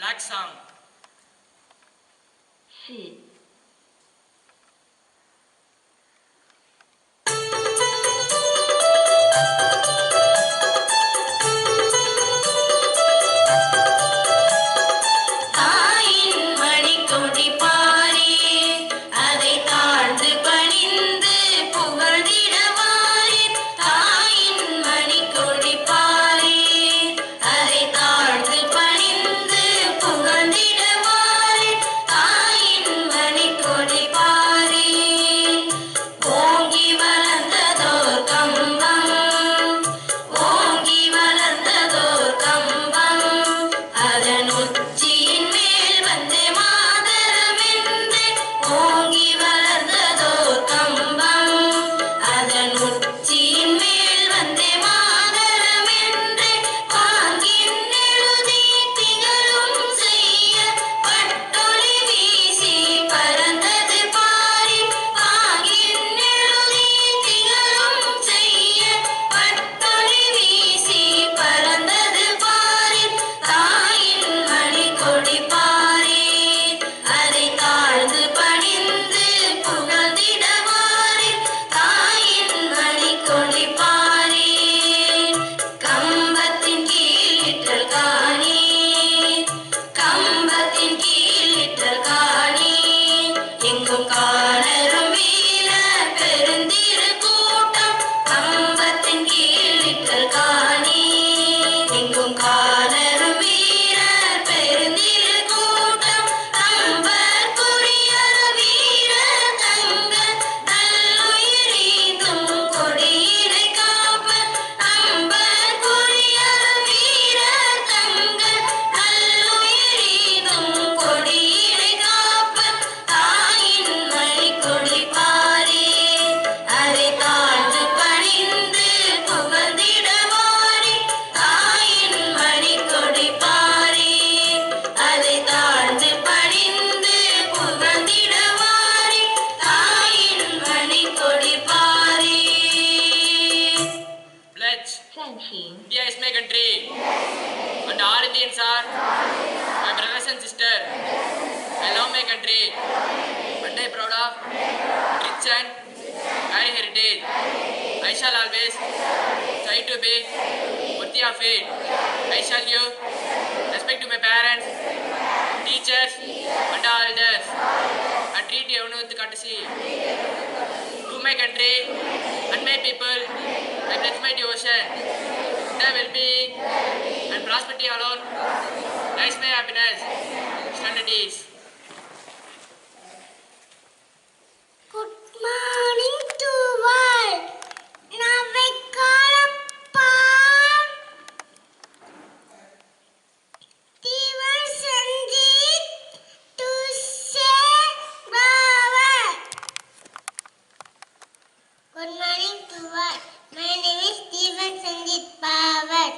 Black song. C. India is my country, and all Indians are my brothers and sisters. I love my country, and I am proud of rich and high heritage. I shall always try to be worthy of it. I shall give respect to my parents, teachers, and all elders, and treat everyone with courtesy. To my country and my people, I pledge my devotion. Their well-being and prosperity alone lies my happiness. Standard is. Good morning to all. Now we call upon Stephen Sanjeev to say Bhavat. Good morning to all. My name is Stephen Sanjeev Bhavat.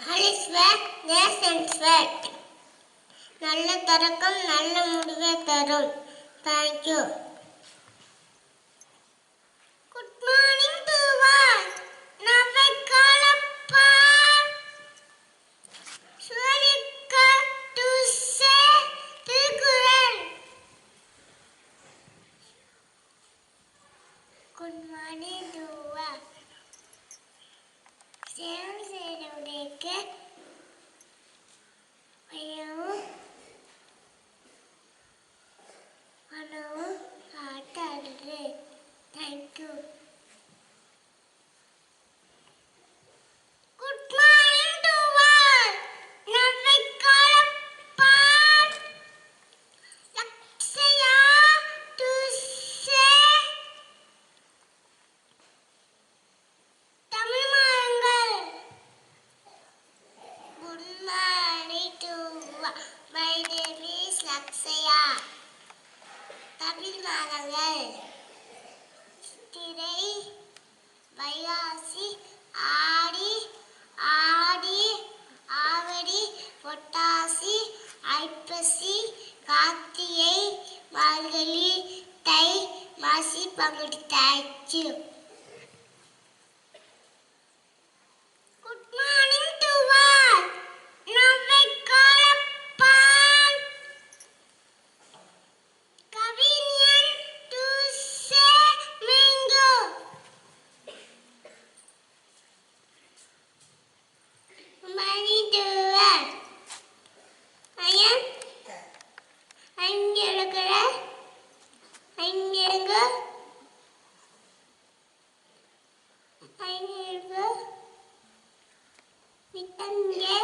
All is well, yes and sweat. நல்ல தொடக்கம் நல்ல முடிவை தரும். Thank you. Good morning to all. Now we call upon Swarika to say Tirukkural. Good morning to all. சேவல் செய்கிறவர்களுக்கு பயமும் பணமும் காட்டாடுது. Thank you. Good morning to all. Now we call upon Lakshaya to say Tamil Marangal. Good morning to all. My name is Lakshaya. Tamil Marangal. திரை வைகாசி ஆடி ஆடி ஆவடி பொட்டாசி ஐப்பசி கார்த்திகை மார்கழி தை மாசி பங்குனி. Thank you. Good morning to all. Now we call upon இங்கே